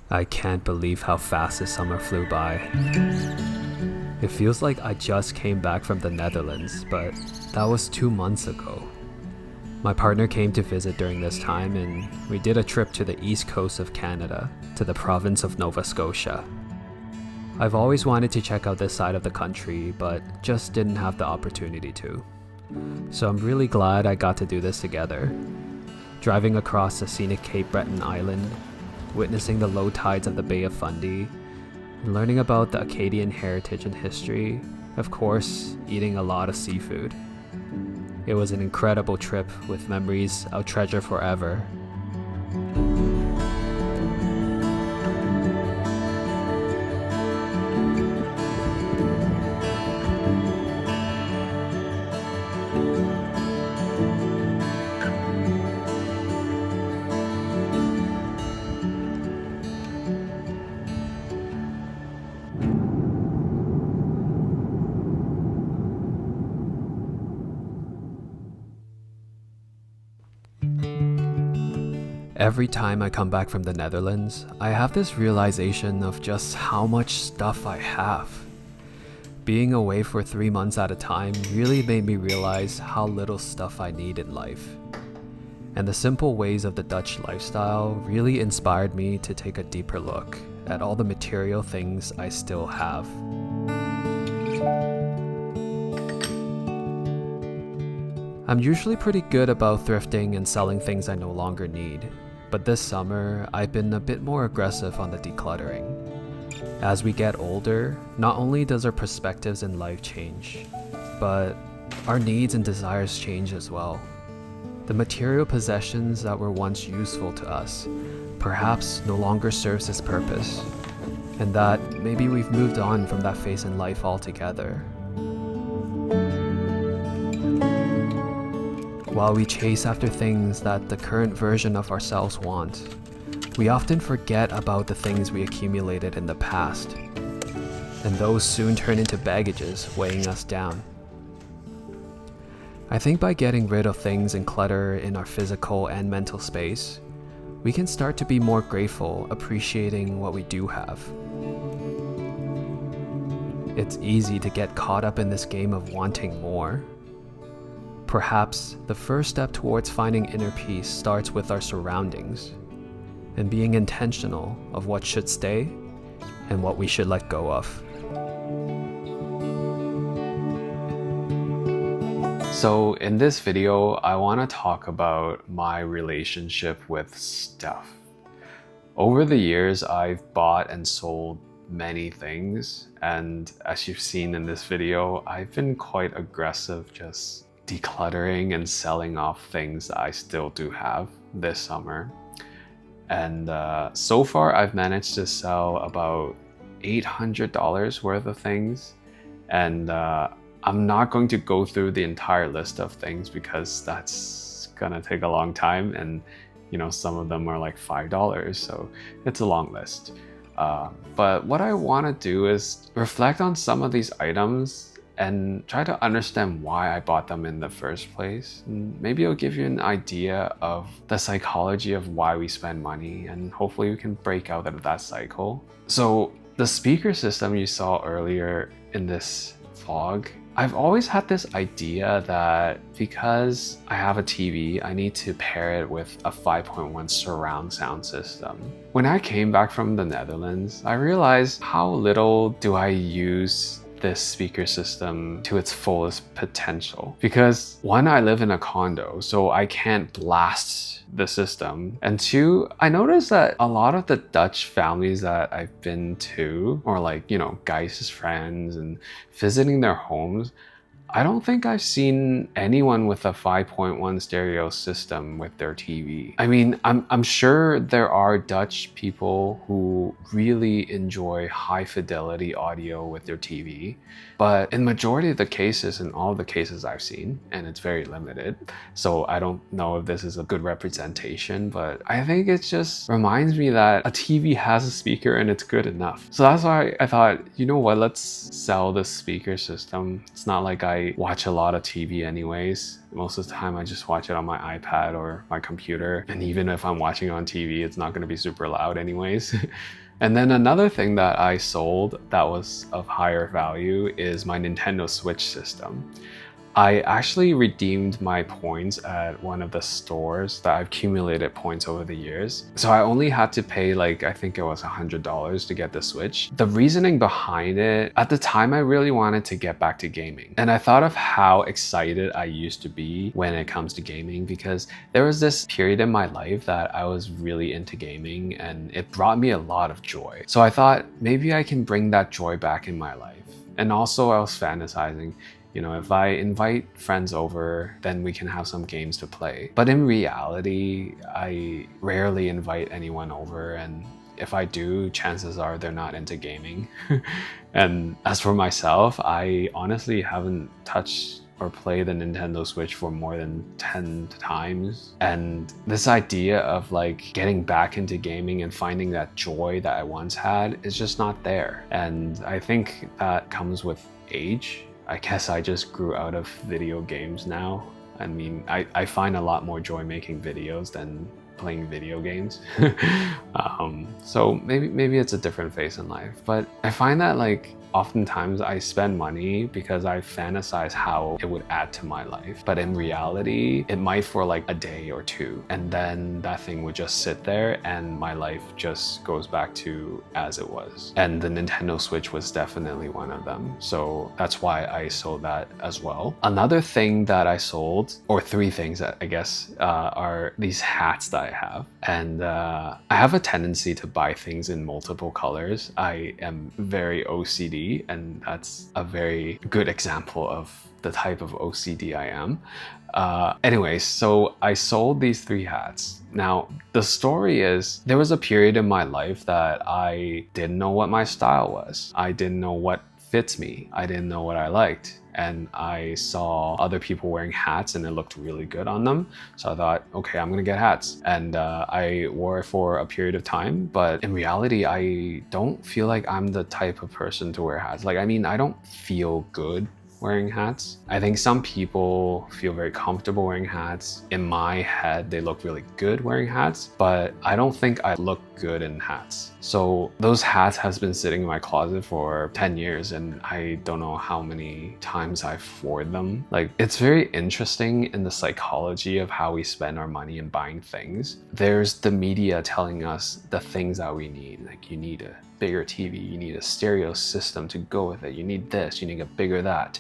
I can't believe how fast this summer flew by. It feels like I just came back from the Netherlands, but that was 2 months ago. My partner came to visit during this time, and we did a trip to the east coast of Canada, to the province of Nova Scotia. I've always wanted to check out this side of the country, but just didn't have the opportunity to. So I'm really glad I got to do this together. Driving across the scenic Cape Breton Island, witnessing the low tides of the Bay of Fundy, and learning about the Acadian heritage and history, of course, eating a lot of seafood. It was an incredible trip with memories I'll treasure forever. Every time I come back from the Netherlands, I have this realization of just how much stuff I have. Being away for 3 months at a time really made me realize how little stuff I need in life. And the simple ways of the Dutch lifestyle really inspired me to take a deeper look at all the material things I still have. I'm usually pretty good about thrifting and selling things I no longer need. But this summer, I've been a bit more aggressive on the decluttering. As we get older, not only does our perspectives in life change, but our needs and desires change as well. The material possessions that were once useful to us perhaps no longer serves its purpose, and that maybe we've moved on from that phase in life altogether. While we chase after things that the current version of ourselves want, we often forget about the things we accumulated in the past, and those soon turn into baggages weighing us down. I think by getting rid of things and clutter in our physical and mental space, we can start to be more grateful, appreciating what we do have. It's easy to get caught up in this game of wanting more. Perhaps the first step towards finding inner peace starts with our surroundings and being intentional of what should stay and what we should let go of. So in this video, I want to talk about my relationship with stuff. Over the years, I've bought and sold many things, and as you've seen in this video, I've been quite aggressive just decluttering and selling off things that I still do have this summer. And so far I've managed to sell about $800 worth of things, and I'm not going to go through the entire list of things because that's gonna take a long time, and some of them are like $5, so it's a long list. But what I want to do is reflect on some of these items and try to understand why I bought them in the first place. And maybe it'll give you an idea of the psychology of why we spend money, and hopefully we can break out of that cycle. So the speaker system you saw earlier in this vlog, I've always had this idea that because I have a TV, I need to pair it with a 5.1 surround sound system. When I came back from the Netherlands, I realized how little do I use this speaker system to its fullest potential. Because one, I live in a condo, so I can't blast the system. And two, I noticed that a lot of the Dutch families that I've been to, or guys' friends and visiting their homes, I don't think I've seen anyone with a 5.1 stereo system with their TV. I mean, I'm sure there are Dutch people who really enjoy high fidelity audio with their TV, but in majority of the cases, in all the cases I've seen, and it's very limited, so I don't know if this is a good representation, but I think it just reminds me that a TV has a speaker and it's good enough. So that's why I thought, you know what, let's sell this speaker system. It's not like I I watch a lot of TV anyways. Most of the time I just watch it on my iPad or my computer. And even if I'm watching on TV, it's not going to be super loud anyways. And then another thing that I sold that was of higher value is my Nintendo Switch system. I actually redeemed my points at one of the stores that I've accumulated points over the years. So I only had to pay I think it was $100 to get the Switch. The reasoning behind it, at the time I really wanted to get back to gaming. And I thought of how excited I used to be when it comes to gaming, because there was this period in my life that I was really into gaming and it brought me a lot of joy. So I thought maybe I can bring that joy back in my life. And also I was fantasizing, if I invite friends over, then we can have some games to play. But in reality, I rarely invite anyone over, and if I do, chances are they're not into gaming. And as for myself, I honestly haven't touched or played the Nintendo Switch for more than 10 times. And this idea of getting back into gaming and finding that joy that I once had is just not there. And I think that comes with age. I guess I just grew out of video games now. I mean, I find a lot more joy making videos than playing video games. So maybe it's a different phase in life. But I find that oftentimes I spend money because I fantasize how it would add to my life. But in reality, it might for a day or two. And then that thing would just sit there and my life just goes back to as it was. And the Nintendo Switch was definitely one of them. So that's why I sold that as well. Another thing that I sold, or three things that I guess, are these hats that I have. And I have a tendency to buy things in multiple colors. I am very OCD. And that's a very good example of the type of OCD I am. Anyways, so I sold these three hats. Now, the story is there was a period in my life that I didn't know what my style was. I didn't know what fits me. I didn't know what I liked. And I saw other people wearing hats and it looked really good on them. So I thought, okay, I'm gonna get hats. And I wore it for a period of time, but in reality, I don't feel like I'm the type of person to wear hats. I don't feel good wearing hats. I think some people feel very comfortable wearing hats. In my head, they look really good wearing hats, but I don't think I look good in hats. So those hats has been sitting in my closet for 10 years and I don't know how many times I've worn them. It's very interesting in the psychology of how we spend our money in buying things. There's the media telling us the things that we need. You need a bigger TV, you need a stereo system to go with it, you need this, you need a bigger that.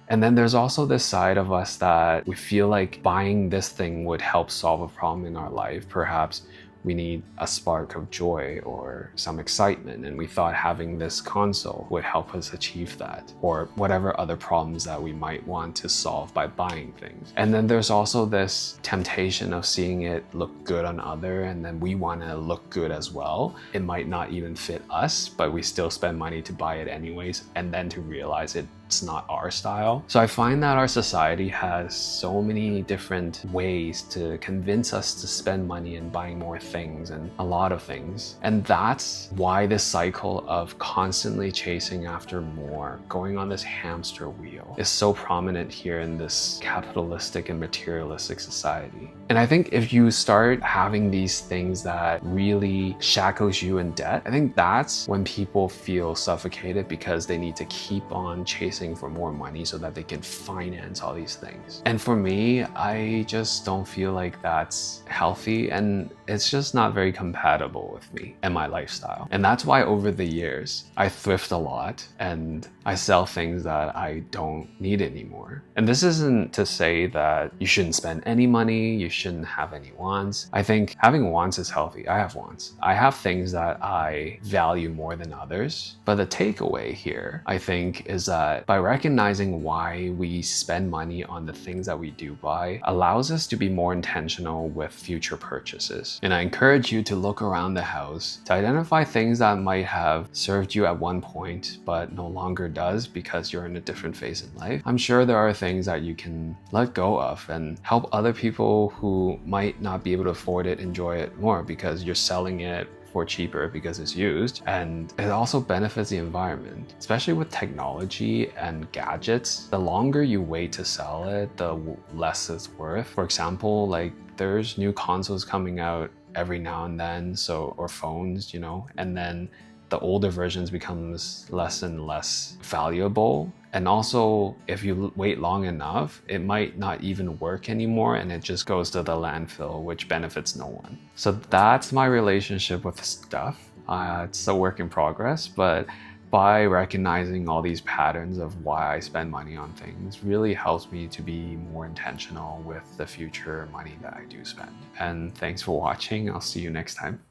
And then there's also this side of us that we feel like buying this thing would help solve a problem in our life. Perhaps we need a spark of joy or some excitement, and we thought having this console would help us achieve that, or whatever other problems that we might want to solve by buying things. And then there's also this temptation of seeing it look good on other, and then we want to look good as well. It might not even fit us, but we still spend money to buy it anyways, and then to realize it's not our style. So I find that our society has so many different ways to convince us to spend money in buying more things and a lot of things. And that's why this cycle of constantly chasing after more, going on this hamster wheel, is so prominent here in this capitalistic and materialistic society. And I think if you start having these things that really shackles you in debt, I think that's when people feel suffocated because they need to keep on chasing for more money so that they can finance all these things. And for me, I just don't feel like that's healthy, and it's just not very compatible with me and my lifestyle. And that's why over the years, I thrift a lot and I sell things that I don't need anymore. And this isn't to say that you shouldn't spend any money, you shouldn't have any wants. I think having wants is healthy. I have wants. I have things that I value more than others. But the takeaway here, I think, is that by recognizing why we spend money on the things that we do buy allows us to be more intentional with future purchases. And I encourage you to look around the house to identify things that might have served you at one point but no longer does because you're in a different phase in life. I'm sure there are things that you can let go of and help other people who might not be able to afford it enjoy it more because you're selling it for cheaper because it's used, and it also benefits the environment. Especially with technology and gadgets, the longer you wait to sell it, the less it's worth. For example, like there's new consoles coming out every now and then, or phones, you know, and then the older versions becomes less and less valuable. And also, if you wait long enough, it might not even work anymore and it just goes to the landfill, which benefits no one. So that's my relationship with stuff. It's a work in progress, but by recognizing all these patterns of why I spend money on things really helps me to be more intentional with the future money that I do spend. And thanks for watching. I'll see you next time.